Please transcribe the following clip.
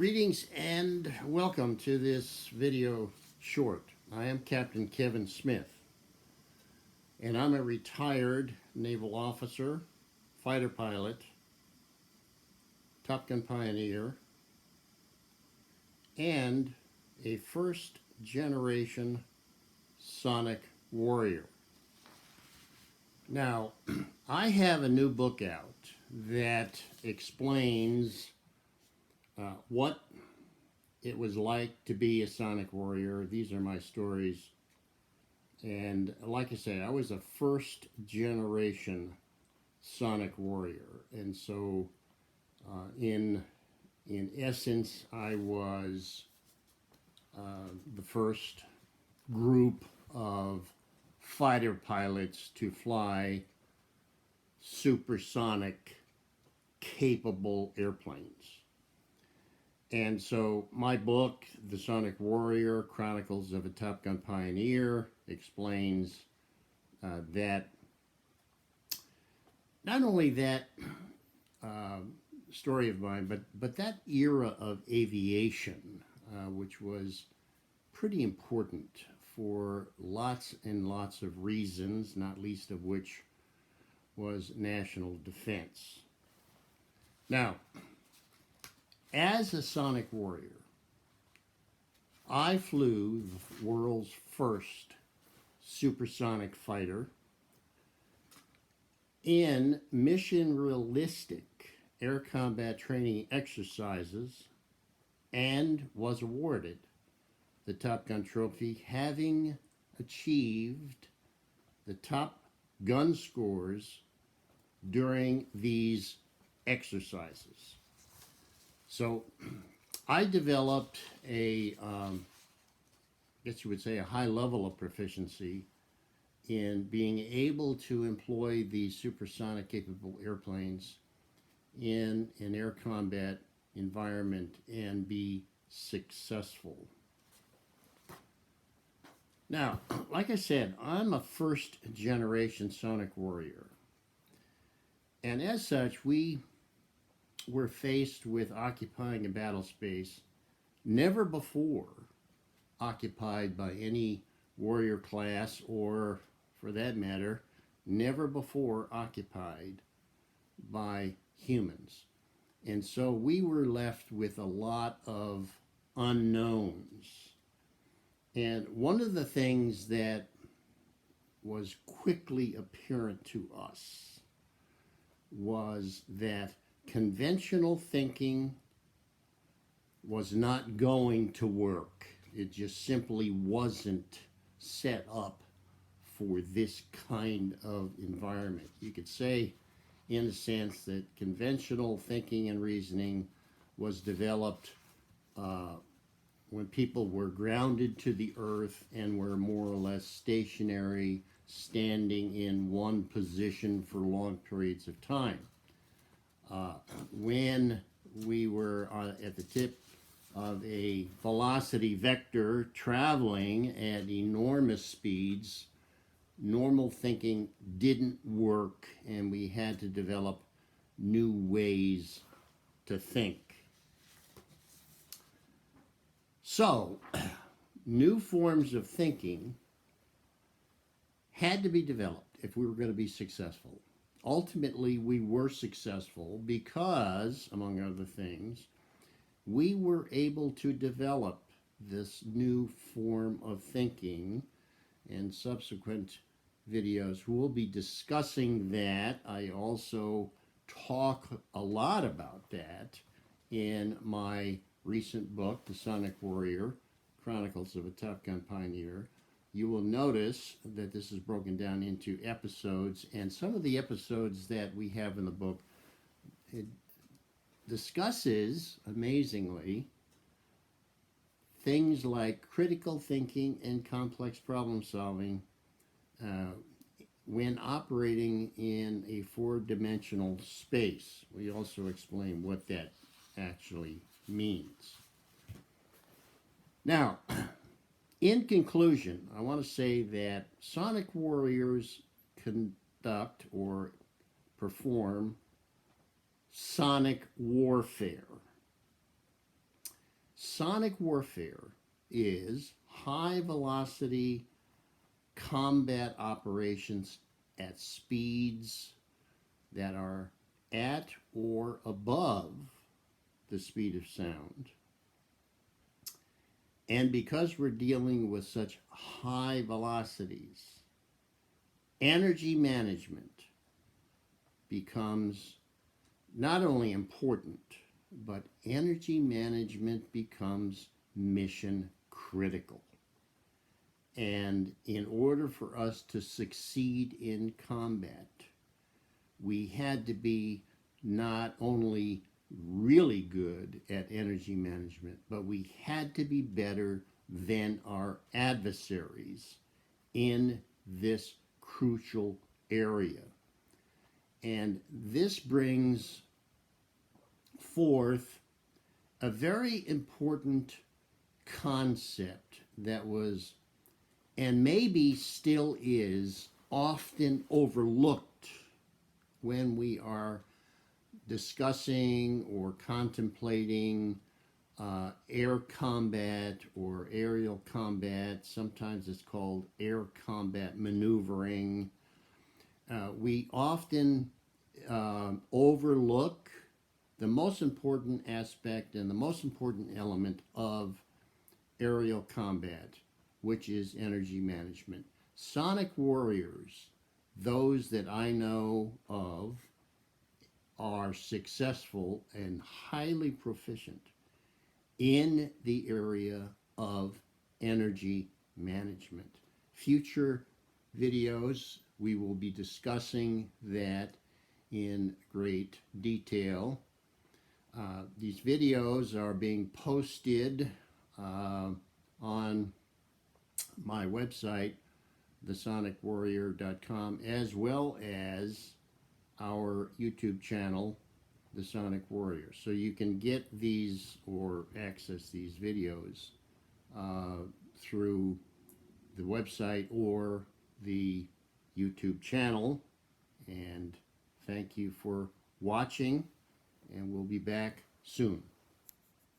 Greetings and welcome to this video short. I am Captain Kevin Smith, and I'm a retired naval officer, fighter pilot, Top Gun pioneer, and a first generation sonic warrior. Now, I have a new book out that explains what it was like to be a sonic warrior. These are my stories. And like I say, I was a first generation sonic warrior. And so in essence, I was the first group of fighter pilots to fly supersonic capable airplanes. And so my book, The Sonic Warrior, Chronicles of a Top Gun Pioneer, explains that, not only that story of mine, but that era of aviation, which was pretty important for lots and lots of reasons, not least of which was national defense. Now, as a sonic warrior, I flew the world's first supersonic fighter in mission-realistic air combat training exercises and was awarded the Top Gun trophy, having achieved the top gun scores during these exercises. So I developed I guess you would say, a high level of proficiency in being able to employ these supersonic capable airplanes in an air combat environment and be successful. Now, like I said, I'm a first generation sonic warrior. And as such, we were faced with occupying a battle space never before occupied by any warrior class, or for that matter, never before occupied by humans. And so we were left with a lot of unknowns. And one of the things that was quickly apparent to us was that conventional thinking was not going to work. It just simply wasn't set up for this kind of environment. You could say, in a sense, that conventional thinking and reasoning was developed when people were grounded to the earth and were more or less stationary, standing in one position for long periods of time. When we were at the tip of a velocity vector traveling at enormous speeds, normal thinking didn't work, and we had to develop new ways to think. So, new forms of thinking had to be developed if we were going to be successful. Ultimately, we were successful because, among other things, we were able to develop this new form of thinking. In subsequent videos, we'll be discussing that. I also talk a lot about that in my recent book, The Sonic Warrior, Chronicles of a Top Gun Pioneer. You will notice that this is broken down into episodes, and some of the episodes that we have in the book, it discusses, amazingly, things like critical thinking and complex problem solving when operating in a four-dimensional space. We also explain what that actually means. Now, in conclusion, I want to say that sonic warriors conduct or perform sonic warfare. sonic warfare is high velocity combat operations at speeds that are at or above the speed of sound. And because we're dealing with such high velocities, energy management becomes not only important, but energy management becomes mission critical. And in order for us to succeed in combat, we had to be not only really good at energy management, but we had to be better than our adversaries in this crucial area. And this brings forth a very important concept that was, and maybe still is, often overlooked when we are discussing or contemplating air combat or aerial combat. Sometimes it's called air combat maneuvering. We often overlook the most important aspect and the most important element of aerial combat, which is energy management. Sonic warriors, those that I know of, are successful and highly proficient in the area of energy management. Future videos, we will be discussing that in great detail. These videos are being posted on my website, thesonicwarrior.com, as well as our YouTube channel, The Sonic Warrior. So you can get these or access these videos through the website or the YouTube channel. And thank you for watching, and we'll be back soon.